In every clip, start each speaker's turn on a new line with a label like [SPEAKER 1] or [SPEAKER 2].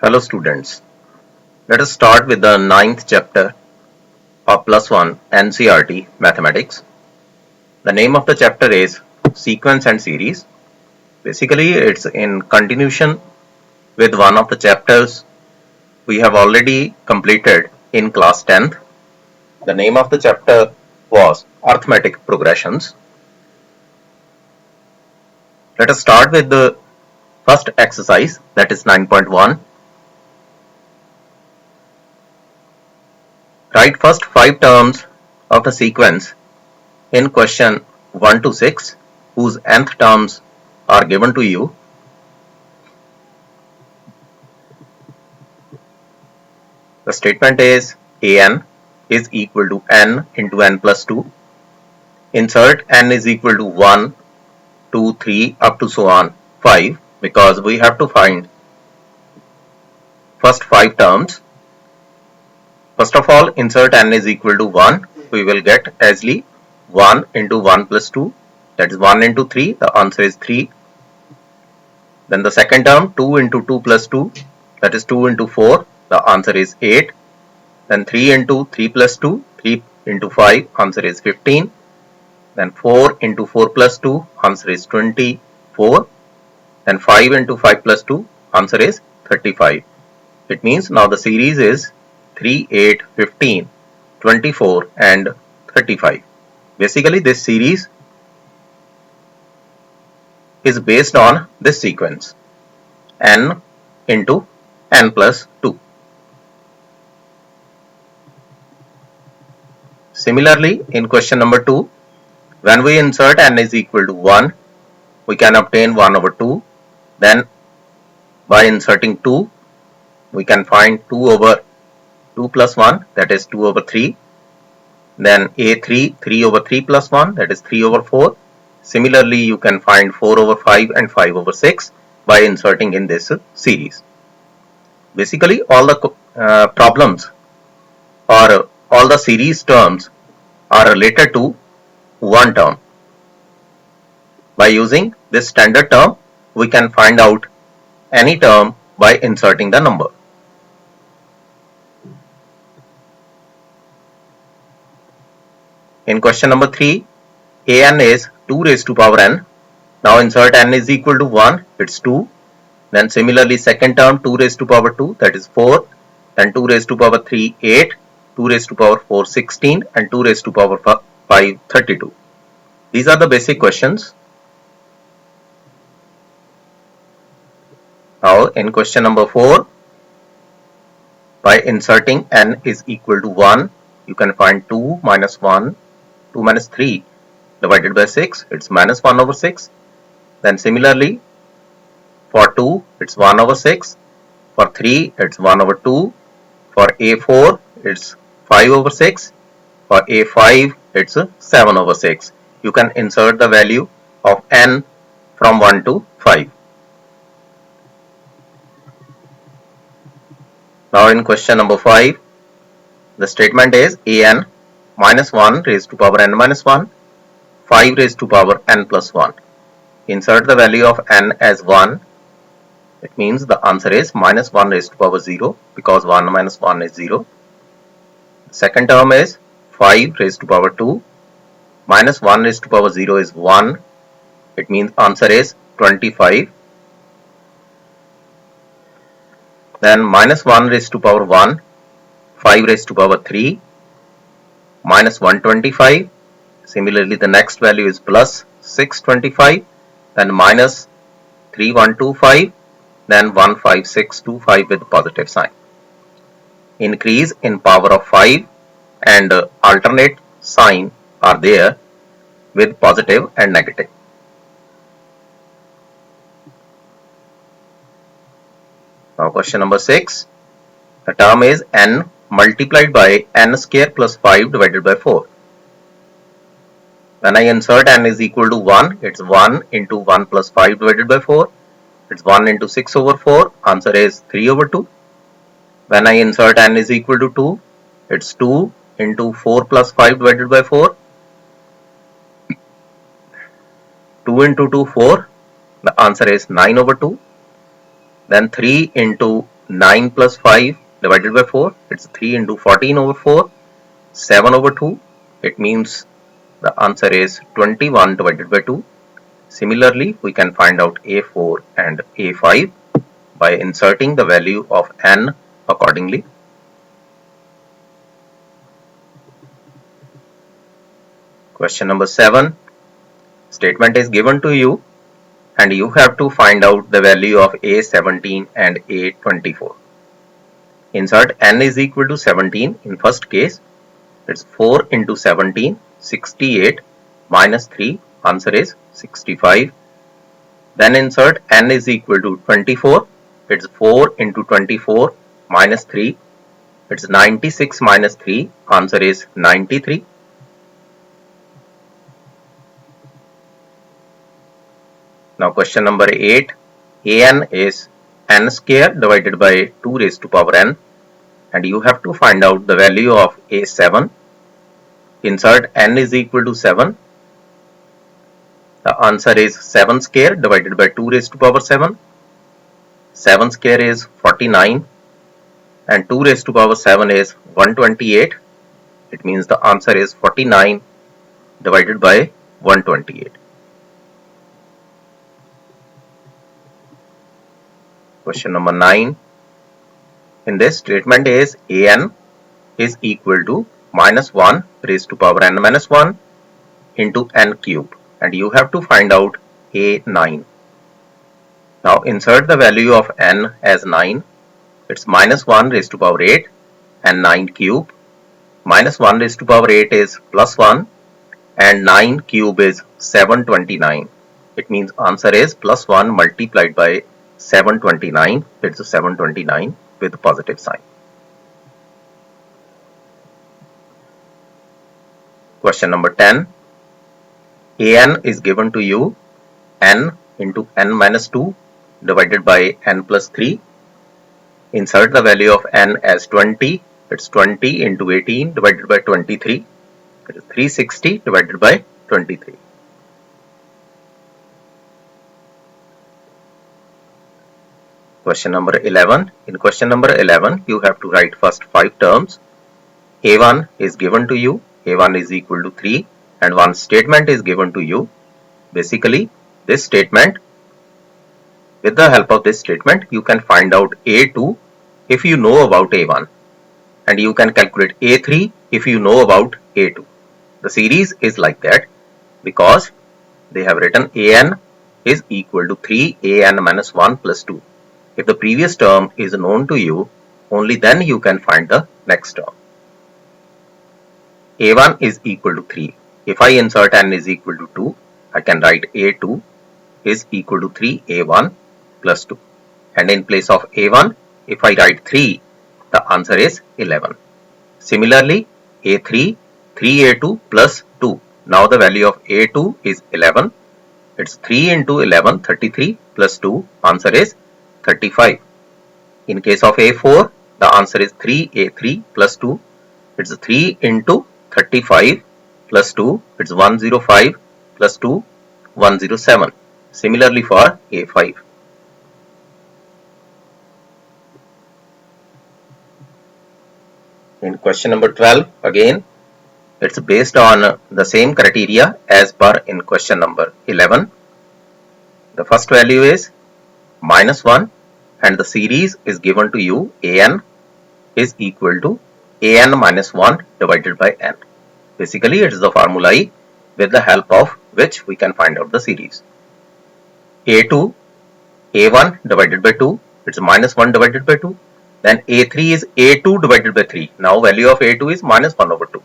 [SPEAKER 1] Hello students, let us start with the ninth chapter of plus 1 NCERT Mathematics. The name of the chapter is Sequence and Series. Basically, it's in continuation with one of the chapters we have already completed in class 10th. The name of the chapter was Arithmetic Progressions. Let us start with the first exercise, that is 9.1. Write first 5 terms of the sequence in question 1 to 6 whose nth terms are given to you. The statement is an is equal to n into n plus 2. Insert n is equal to 1, 2, 3 up to so on 5 because we have to find first 5 terms. First of all, insert n is equal to 1. We will get easily 1 into 1 plus 2, that is 1 into 3, the answer is 3. Then the second term 2 into 2 plus 2, that is 2 into 4, the answer is 8. Then 3 into 3 plus 2, 3 into 5, answer is 15. Then 4 into 4 plus 2, answer is 24. Then 5 into 5 plus 2, answer is 35. It means now the series is 3, 8, 15, 24 and 35. Basically this series is based on this sequence n into n plus 2. Similarly, in question number 2, when we insert n is equal to 1, we can obtain 1 over 2. Then by inserting 2, we can find 2 over 2 plus 1, that is 2 over 3. Then a3, 3 over 3 plus 1, that is 3 over 4. Similarly, you can find 4 over 5 and 5 over 6 by inserting in this series. Basically, all the problems or all the series terms are related to one term. By using this standard term, we can find out any term by inserting the number. In question number 3, an is 2 raised to power n. Now insert n is equal to 1, it's 2. Then similarly second term 2 raised to power 2, that is 4. Then 2 raised to power 3, 8. 2 raised to power 4, 16. And 2 raised to power 5, 32. These are the basic questions. Now in question number 4, by inserting n is equal to 1, you can find 2 minus 1, 2 minus 3 divided by 6, it's minus 1 over 6. Then similarly, for 2, it's 1 over 6. For 3, it's 1 over 2. For a4, it's 5 over 6. For a5, it's 7 over 6. You can insert the value of n from 1 to 5. Now in question number 5, the statement is an minus 1 raised to power n minus 1, 5 raised to power n plus 1. Insert the value of n as 1. It means the answer is minus 1 raised to power 0 because 1 minus 1 is 0. The second term is 5 raised to power 2. Minus 1 raised to power 0 is 1. It means answer is 25. Then minus 1 raised to power 1, 5 raised to power 3, minus 125. Similarly, the next value is plus 625, then minus 3125, then 15625 with positive sign. Increase in power of 5 and alternate sign are there with positive and negative. Now question number 6. The term is n multiplied by n square plus 5 divided by 4. When I insert n is equal to 1, it's 1 into 1 plus 5 divided by 4. It's 1 into 6 over 4. Answer is 3 over 2. When I insert n is equal to 2, it's 2 into 4 plus 5 divided by 4. 2 into 2, 4. The answer is 9 over 2. Then 3 into 9 plus 5 divided by 4. It's 3 into 14 over 4. 7 over 2. It means the answer is 21 divided by 2. Similarly, we can find out A4 and A5 by inserting the value of n accordingly. Question number 7. Statement is given to you and you have to find out the value of A17 and A24. Insert n is equal to 17 in first case. It's 4 into 17, 68 minus 3, answer is 65. Then insert n is equal to 24. It's 4 into 24 minus 3. It's 96 minus 3, answer is 93. Now question number 8, an is n square divided by 2 raised to power n and you have to find out the value of a7. Insert n is equal to 7. The answer is 7 square divided by 2 raised to power 7. 7 square is 49 and 2 raised to power 7 is 128. It means the answer is 49 divided by 128. Question number 9. In this statement is an is equal to minus 1 raised to power n minus 1 into n cube and you have to find out a9. Now insert the value of n as 9. It's minus 1 raised to power 8 and 9 cube. Minus 1 raised to power 8 is plus 1 and 9 cube is 729. It means answer is plus 1 multiplied by 729. It's a 729 with a positive sign. Question number 10. an is given to you n into n minus 2 divided by n plus 3. Insert the value of n as 20. It's 20 into 18 divided by 23. It is 360 divided by 23. Question number 11. In question number 11, you have to write first 5 terms. A1 is given to you. A1 is equal to 3 and one statement is given to you. Basically, this statement, with the help of this statement, you can find out A2 if you know about A1 and you can calculate A3 if you know about A2. The series is like that because they have written an is equal to 3 an minus 1 plus 2. If the previous term is known to you, only then you can find the next term. A1 is equal to 3. If I insert n is equal to 2, I can write A2 is equal to 3A1 plus 2. And in place of A1, if I write 3, the answer is 11. Similarly, A3, 3A2 plus 2. Now the value of A2 is 11. It's 3 into 11, 33 plus 2. Answer is 35. In case of A4, the answer is 3A3 plus 2. It's 3 into 35 plus 2. It's 105 plus 2, 107. Similarly for A5. In question number 12, again, it's based on the same criteria as per in question number 11. The first value is minus 1 and the series is given to you an is equal to an minus 1 divided by n. Basically, it is the formulae with the help of which we can find out the series. A2, A1 divided by 2, it's minus 1 divided by 2. Then A3 is A2 divided by 3. Now value of A2 is minus 1 over 2.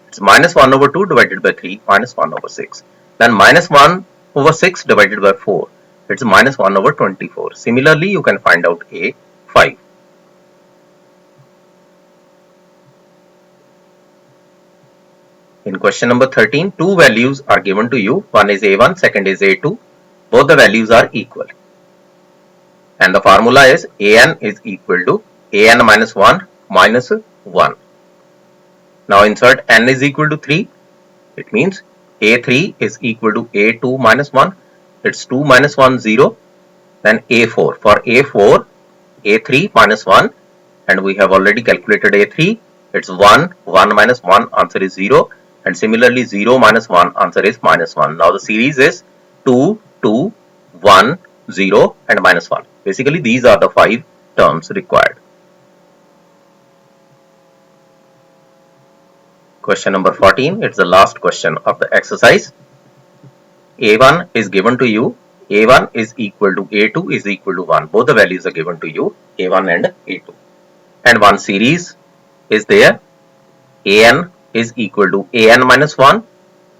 [SPEAKER 1] It's minus 1 over 2 divided by 3, minus 1 over 6. Then minus 1 over 6 divided by 4. It's minus 1 over 24. Similarly, you can find out A5. In question number 13, two values are given to you. One is A1, second is A2. Both the values are equal. And the formula is An is equal to An minus 1 minus 1. Now insert n is equal to 3. It means A3 is equal to A2 minus 1. It's 2 minus 1, 0. Then A4. For A4, A3 minus 1, and we have already calculated A3. It's 1, 1 minus 1, answer is 0, and similarly 0 minus 1, answer is minus 1. Now the series is 2, 2, 1, 0 and minus 1. Basically these are the 5 terms required. Question number 14, it's the last question of the exercise. A1 is given to you, A1 is equal to A2 is equal to 1. Both the values are given to you, A1 and A2. And one series is there, An is equal to An minus 1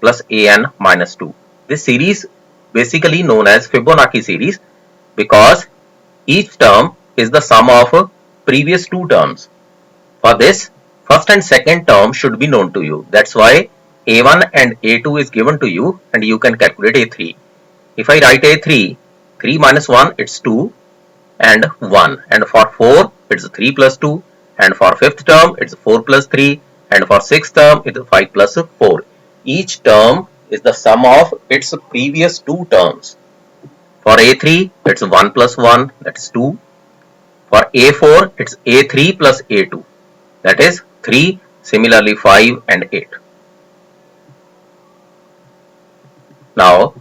[SPEAKER 1] plus An minus 2. This series basically known as Fibonacci series because each term is the sum of previous two terms. For this, first and second term should be known to you. That's why A1 and A2 is given to you and you can calculate A3. If I write A3, 3 minus 1 it's 2 and 1, and for 4 it's 3 plus 2, and for fifth term it's 4 plus 3, and for sixth term it's 5 plus 4. Each term is the sum of its previous two terms. For A3 it's 1 plus 1, that's 2. For A4 it's A3 plus A2, that is 3, similarly 5 and 8. Now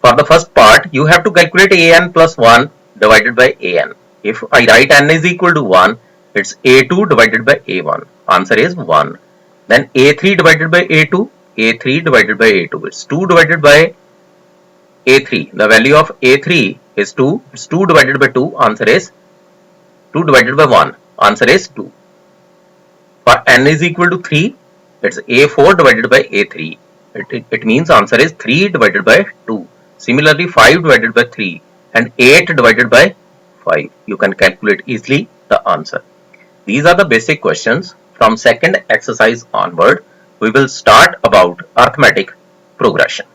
[SPEAKER 1] for the first part you have to calculate An plus 1 divided by An. If I write n is equal to 1, it's A2 divided by A1, answer is 1. Then A3 divided by A2, A3 divided by A2, it's 2 divided by A3. The value of A3 is 2, it's 2 divided by 2, answer is 2 divided by 1, answer is 2. For n is equal to 3, it's A4 divided by A3. It means answer is 3 divided by 2. Similarly 5 divided by 3 and 8 divided by 5. You can calculate easily the answer. These are the basic questions. From second exercise onward, we will start about arithmetic progression.